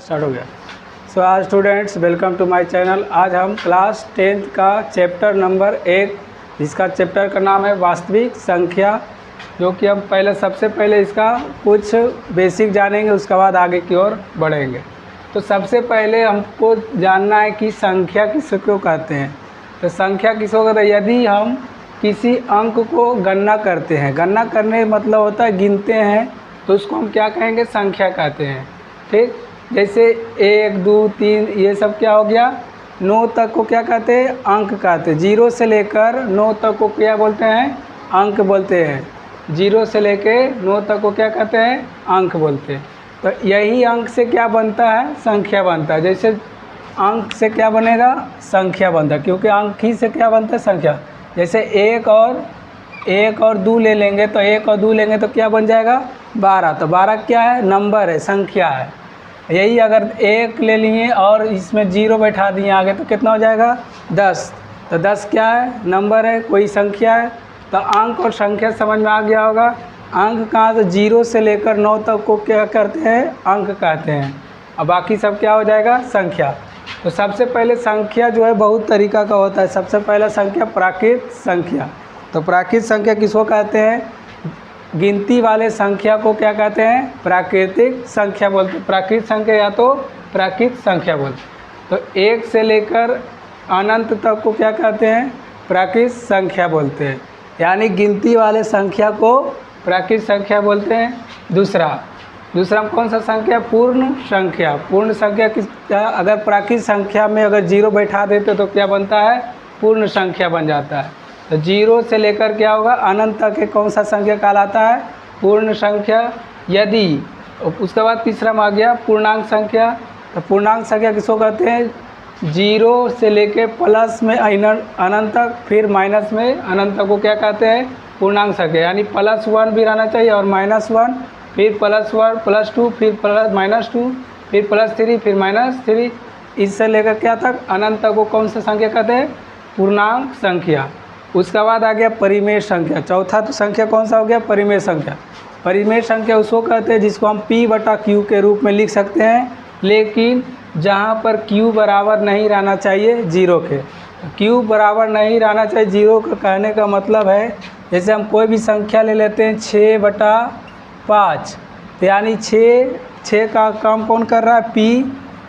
Start हो गया। So आज students welcome to my channel. आज हम क्लास 10th का चैप्टर नंबर 1 जिसका चैप्टर का नाम है वास्तविक संख्या, जो कि हम सबसे पहले इसका कुछ बेसिक जानेंगे, उसके बाद आगे की ओर बढ़ेंगे। तो सबसे पहले हमको जानना है कि संख्या किसको कहते हैं। तो संख्या किसको कहते हैं? यदि हम किसी अंक को गणना करते हैं, गणना करने मतलब होता है गिनते हैं, तो उसको हम क्या कहेंगे? संख्या कहते हैं। ठीक, जैसे 1 2 3 ये सब क्या हो गया? 9 तक को क्या कहते हैं? अंक कहते हैं। 0 से लेकर 9 तक को क्या बोलते हैं? अंक बोलते हैं। 0 से लेकर 9 तक को क्या कहते हैं? अंक बोलते हैं। तो यही अंक से क्या बनता है? संख्या बनता है। जैसे अंक से क्या बनेगा? संख्या बनता है, क्योंकि अंक ही से क्या बनता है? संख्या। जैसे 1 और 2 ले लेंगे, तो 1 और 2 लेंगे तो क्या बन जाएगा? 12। तो 12 क्या है? नंबर है, संख्या है। यही अगर 1 ले लिए और इसमें 0 बैठा दिए आगे, तो कितना हो जाएगा? 10। तो 10 क्या है? नंबर है, कोई संख्या है। तो अंक और संख्या समझ में आ गया होगा। अंक कहाँ? तो 0 से लेकर 9 तक को क्या करते हैं? अंक कहते हैं। और बाकी सब क्या हो जाएगा? संख्या। तो सबसे पहले संख्या जो है बहुत तरीका का होता है। सबसे पहला संख्या प्राकृत संख्या। तो प्राकृत संख्या किसको कहते हैं? गिनती वाले संख्या को क्या कहते हैं? प्राकृतिक संख्या बोलते हैं। प्राकृत संख्या या तो प्राकृत संख्या बोलते हैं। तो 1 से लेकर अनंत तक को क्या कहते हैं? प्राकृत संख्या बोलते हैं। यानी गिनती वाले संख्या को प्राकृत संख्या बोलते हैं। दूसरा कौन सा संख्या? पूर्ण संख्या। पूर्ण संख्या अगर प्राकृत संख्या में अगर 0 बैठा देते तो क्या बनता है? पूर्ण संख्या बन जाता है। तो 0 से लेकर क्या होगा? अनंत तक के कौन सा संख्या कहलाता है? पूर्ण संख्या। यदि उसके बाद तीसरा में आ गया पूर्णांक संख्या। तो पूर्णांक संख्या किसको कहते हैं? 0 से लेकर प्लस में अनंत तक, फिर माइनस में अनंत तक को क्या कहते हैं? पूर्णांक संख्या। यानी +1 भी रहना चाहिए और -1, फिर +1 +2, फिर -2, फिर +3, फिर -3, इससे लेकर क्या तक? अनंत तक को कौन सा संख्या कहते हैं? पूर्णांक संख्या। उसके बाद आ गया परिमेय संख्या। चौथा तो संख्या कौन सा हो गया? परिमेय संख्या। परिमेय संख्या उसको कहते हैं जिसको हम P/Q के रूप में लिख सकते हैं, लेकिन जहाँ पर Q बराबर नहीं रहना चाहिए 0 के। Q बराबर नहीं रहना चाहिए 0 का कहने का मतलब है, जैसे हम कोई भी संख्या ले लेते हैं 6/5, तो यानी 6 का काम कौन कर रहा है? P।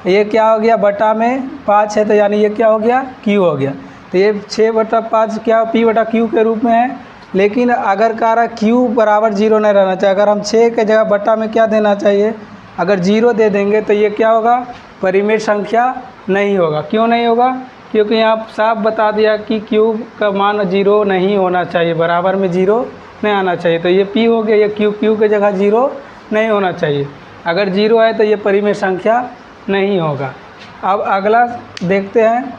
ये क्या हो गया? बटा में 5 है, तो यानी ये क्या हो गया? Q हो गया। तो ये 6/5 क्या P/Q के रूप में है। लेकिन अगर कह रहा Q बराबर 0 नहीं रहना चाहिए, अगर हम 6 के जगह बटा में क्या देना चाहिए? अगर 0 दे देंगे तो ये क्या होगा? परिमेय संख्या नहीं होगा। क्यों नहीं होगा? क्योंकि यहाँ साफ बता दिया कि Q का मान 0 नहीं होना चाहिए, बराबर में 0 नहीं आना चाहिए। तो ये P हो गया, ये Q के जगह 0 नहीं होना चाहिए। अगर 0 है तो ये परिमेय संख्या नहीं होगा। अब अगला देखते हैं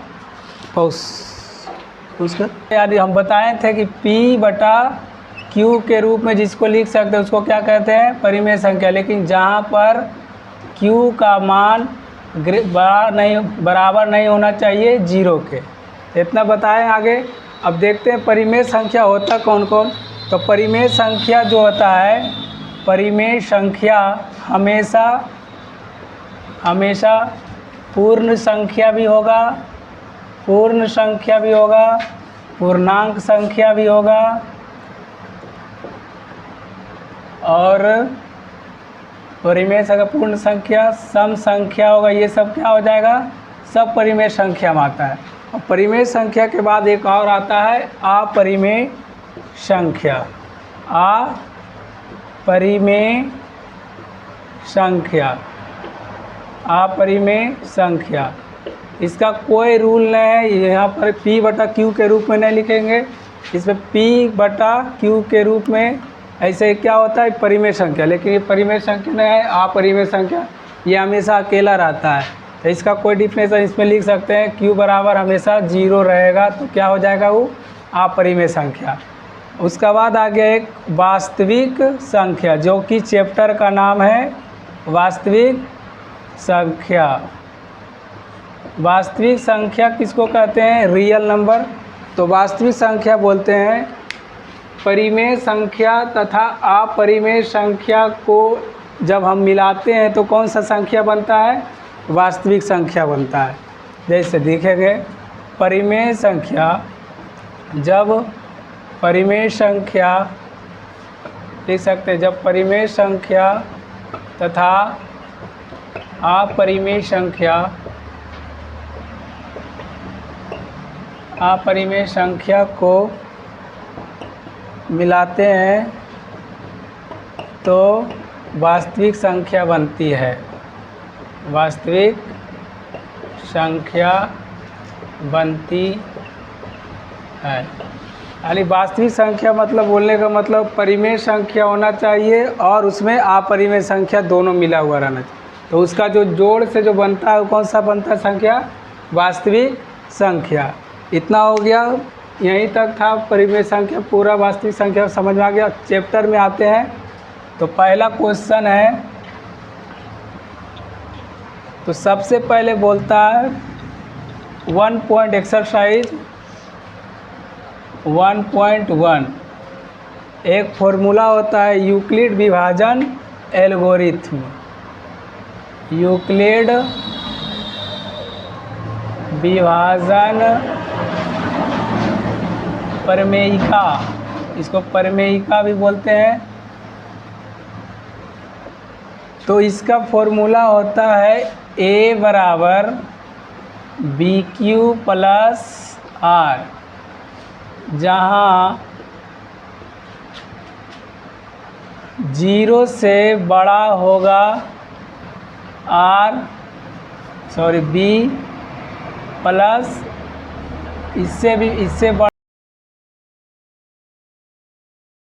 उसका। यानी हम बताए थे कि P/Q के रूप में जिसको लिख सकते हैं उसको क्या कहते हैं? परिमेय संख्या। लेकिन जहाँ पर Q का मान बराबर नहीं होना चाहिए 0 के। इतना बताएं आगे। अब देखते हैं परिमेय संख्या होता कौन कौन। तो परिमेय संख्या जो होता है, परिमेय संख्या हमेशा पूर्ण संख्या भी होगा, पूर्णांक संख्या भी होगा, और परिमेय संख्या, पूर्ण संख्या, सम संख्या होगा। ये सब क्या हो जाएगा? सब परिमेय संख्या में आता है। और परिमेय संख्या के बाद एक और आता है अपरिमेय संख्या। अपरिमेय संख्या इसका कोई रूल नहीं है। यहाँ पर P/Q के रूप में नहीं लिखेंगे, इसमें P/Q के रूप में ऐसे क्या होता है? परिमेय संख्या। लेकिन ये परिमेय संख्या नहीं है, अपरिमेय संख्या। ये हमेशा अकेला रहता है, तो इसका कोई डिफिनेशन इसमें लिख सकते हैं। Q बराबर हमेशा 0 रहेगा, तो क्या हो जाएगा? वो अपरिमेय संख्या। उसका बाद आ गया एक वास्तविक संख्या, जो कि चैप्टर का नाम है वास्तविक संख्या। वास्तविक संख्या किसको कहते हैं? Real number. तो वास्तविक संख्या बोलते हैं परिमेय संख्या तथा अपरिमेय संख्या को जब हम मिलाते हैं तो कौन सा संख्या बनता है? वास्तविक संख्या बनता है। जैसे देखेंगे परिमेय संख्या, जब परिमेय संख्या लिख सकते हैं, जब परिमेय संख्या तथा अपरिमेय संख्या को मिलाते हैं तो वास्तविक संख्या बनती है। वास्तविक संख्या बनती है। यानी वास्तविक संख्या मतलब बोलने का मतलब परिमेय संख्या होना चाहिए और उसमें अपरिमेय संख्या दोनों मिला हुआ रहना चाहिए। तो उसका जो जोड़ से जो बनता है वो कौन सा बनता है संख्या? वास्तविक संख्या। इतना हो गया, यहीं तक था परिमेय संख्या। पूरा वास्तविक संख्या समझ में आ गया। चैप्टर में आते हैं तो पहला क्वेश्चन है, तो सबसे पहले बोलता है 1 पॉइंट एक्सरसाइज 1.1। एक फॉर्मूला होता है यूक्लिड विभाजन एल्गोरिथम। यूक्लिड विभाजन प्रमेयिका, इसको प्रमेयिका भी बोलते हैं। तो इसका फॉर्मूला होता है A बराबर BQ प्लस R, जहाँ 0 से बड़ा होगा B प्लस इससे बड़ा